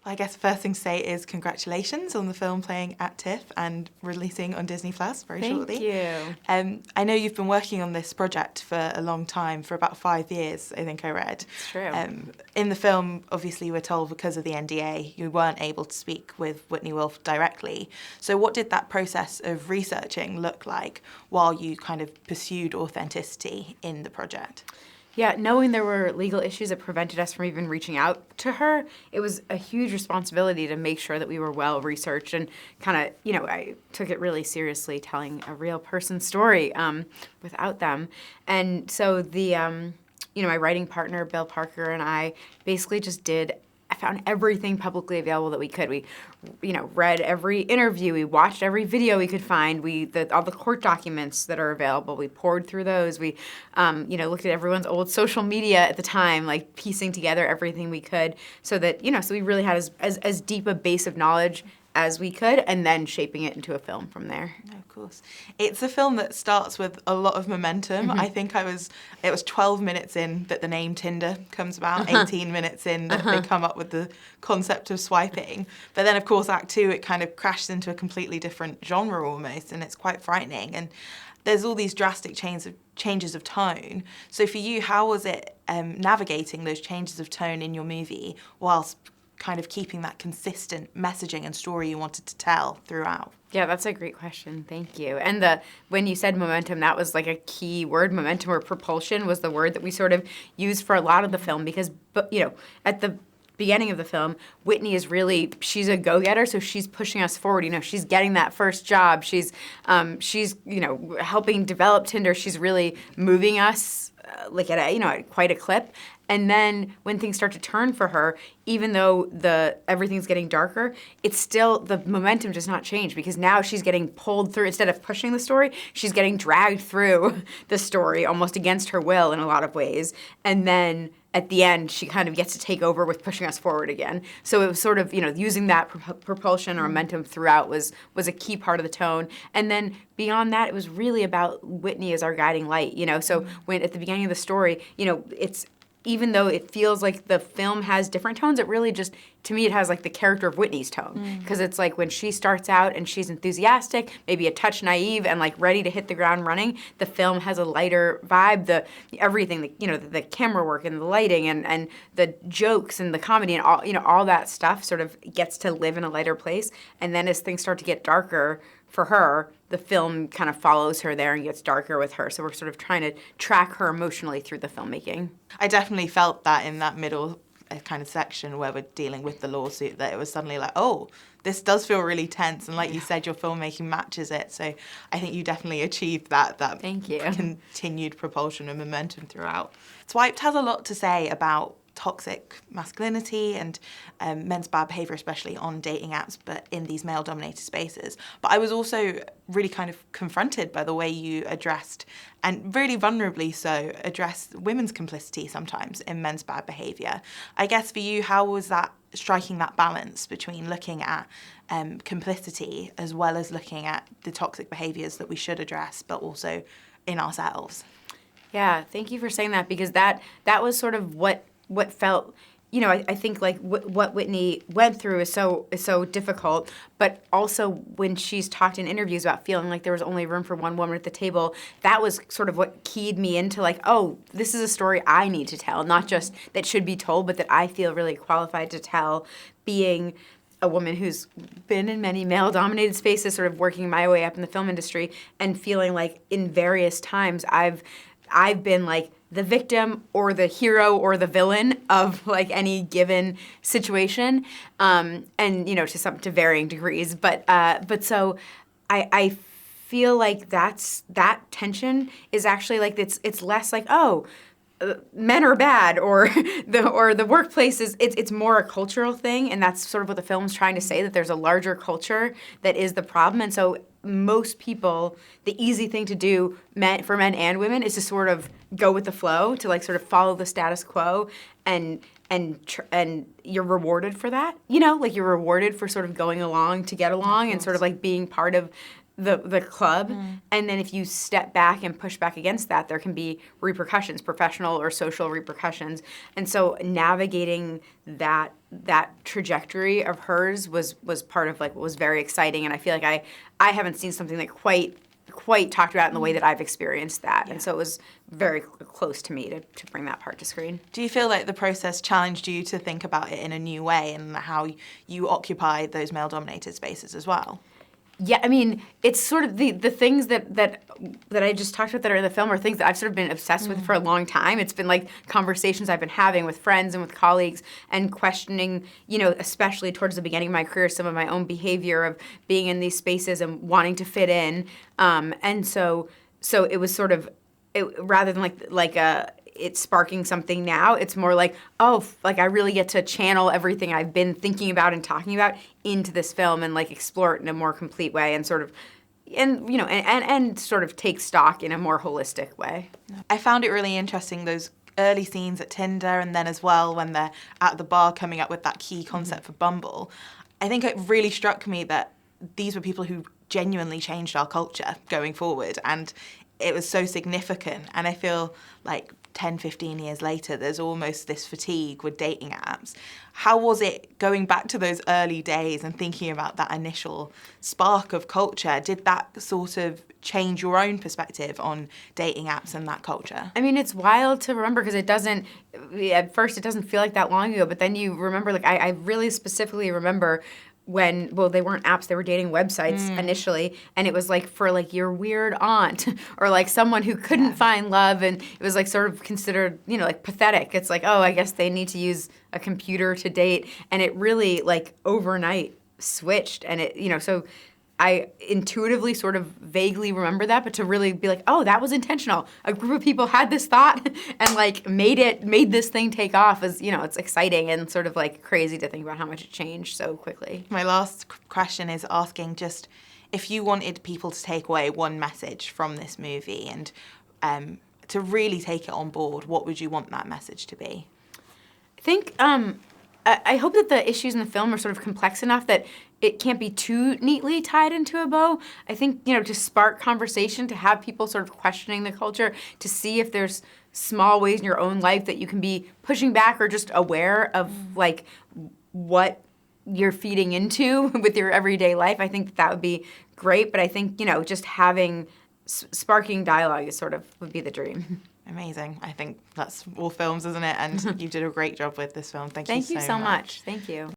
I guess the first thing to say is congratulations on the film playing at TIFF and releasing on Disney Plus very shortly. Thank you. I know you've been working on this project for a long time, for about 5 years, I think I read. It's true. In the film, obviously, you were told because of the NDA, you weren't able to speak with Whitney Wolfe directly. So what did that process of researching look like while you kind of pursued authenticity in the project? Yeah, knowing there were legal issues that prevented us from even reaching out to her, it was a huge responsibility to make sure that we were well researched and kind of, I took it really seriously telling a real person's story without them. And so my writing partner, Bill Parker, and I basically just I found everything publicly available that we could. We, read every interview. We watched every video we could find. All the court documents that are available. We poured through those. We, looked at everyone's old social media at the time, like piecing together everything we could, so that so we really had as deep a base of knowledge as we could, and then shaping it into a film from there. Of course. It's a film that starts with a lot of momentum. I think it was 12 minutes in that the name Tinder comes about, 18 minutes in that they come up with the concept of swiping. But then, of course, Act 2, it kind of crashes into a completely different genre almost, and it's quite frightening. And there's all these drastic changes of tone. So for you, how was it navigating those changes of tone in your movie whilst kind of keeping that consistent messaging and story you wanted to tell throughout? Yeah, that's a great question. Thank you. And when you said momentum, that was like a key word. Momentum or propulsion was the word that we sort of used for a lot of the film because, at the beginning of the film, Whitney she's a go-getter, so she's pushing us forward. She's getting that first job. She's helping develop Tinder. She's really moving us at quite a clip. And then when things start to turn for her, even though everything's getting darker, it's still, the momentum does not change because now she's getting pulled through. Instead of pushing the story, she's getting dragged through the story almost against her will in a lot of ways. And then at the end, she kind of gets to take over with pushing us forward again. So it was sort of, using that propulsion or momentum throughout was a key part of the tone. And then beyond that, it was really about Whitney as our guiding light, So when at the beginning of the story, it's, even though it feels like the film has different tones, it really just, to me, it has like the character of Whitney's tone. Because it's like when she starts out and she's enthusiastic, maybe a touch naive and like ready to hit the ground running, the film has a lighter vibe, everything, the camera work and the lighting and the jokes and the comedy and all that stuff sort of gets to live in a lighter place. And then as things start to get darker for her, the film kind of follows her there and gets darker with her. So we're sort of trying to track her emotionally through the filmmaking. I definitely felt that in that middle kind of section where we're dealing with the lawsuit, that it was suddenly like, oh, this does feel really tense. And like you said, your filmmaking matches it. So I think you definitely achieved that Thank you. Continued propulsion and momentum throughout. Swiped has a lot to say about toxic masculinity and men's bad behaviour, especially on dating apps, but in these male-dominated spaces. But I was also really kind of confronted by the way you addressed, and really vulnerably so, addressed women's complicity sometimes in men's bad behaviour. I guess for you, how was that striking that balance between looking at complicity as well as looking at the toxic behaviours that we should address, but also in ourselves? Yeah, thank you for saying that, because that was sort of what felt, I think like what Whitney went through is so difficult, but also when she's talked in interviews about feeling like there was only room for one woman at the table, that was sort of what keyed me into like, oh, this is a story I need to tell, not just that should be told, but that I feel really qualified to tell, being a woman who's been in many male-dominated spaces, sort of working my way up in the film industry, and feeling like in various times I've been like the victim or the hero or the villain of like any given situation, and to varying degrees. But so I feel like that tension is actually like it's less like, oh, men are bad or the workplace is, it's more a cultural thing, and that's sort of what the film's trying to say, that there's a larger culture that is the problem. And so most people, the easy thing to do for men and women is to sort of go with the flow, to like sort of follow the status quo, and you're rewarded for that, like you're rewarded for sort of going along to get along and sort of like being part of the club, and then if you step back and push back against that, there can be repercussions, professional or social repercussions. And so navigating that trajectory of hers was part of like what was very exciting. And I feel like I haven't seen something that quite talked about in the way that I've experienced that. Yeah. And so it was very close to me to bring that part to screen. Do you feel like the process challenged you to think about it in a new way and how you occupy those male-dominated spaces as well? Yeah, I mean, it's sort of the things that I just talked about that are in the film are things that I've sort of been obsessed with for a long time. It's been like conversations I've been having with friends and with colleagues and questioning, especially towards the beginning of my career, some of my own behavior of being in these spaces and wanting to fit in. And so it was sort of, rather than it's sparking something now, it's more like, I really get to channel everything I've been thinking about and talking about into this film and like explore it in a more complete way and sort of and sort of take stock in a more holistic way. I found it really interesting, those early scenes at Tinder, and then as well when they're at the bar coming up with that key concept for Bumble. I think it really struck me that these were people who genuinely changed our culture going forward, and it was so significant. And I feel like 10, 15 years later, there's almost this fatigue with dating apps. How was it going back to those early days and thinking about that initial spark of culture? Did that sort of change your own perspective on dating apps and that culture? I mean, it's wild to remember because at first it doesn't feel like that long ago, but then you remember, like, I really specifically remember when, they weren't apps, they were dating websites initially, and it was like for like your weird aunt or like someone who couldn't find love, and it was like sort of considered, like pathetic. It's like, I guess they need to use a computer to date, and it really like overnight switched, and it, so I intuitively sort of vaguely remember that, but to really be like, that was intentional. A group of people had this thought and like made this thing take off is, it's exciting and sort of like crazy to think about how much it changed so quickly. My last question is asking just if you wanted people to take away one message from this movie and to really take it on board, what would you want that message to be? I think I hope that the issues in the film are sort of complex enough that it can't be too neatly tied into a bow. I think, to spark conversation, to have people sort of questioning the culture, to see if there's small ways in your own life that you can be pushing back or just aware of, like, what you're feeding into with your everyday life. I think that would be great. But I think, just having sparking dialogue would be the dream. Amazing. I think that's all films, isn't it? And you did a great job with this film. Thank you so much. Thank you so much. Thank you.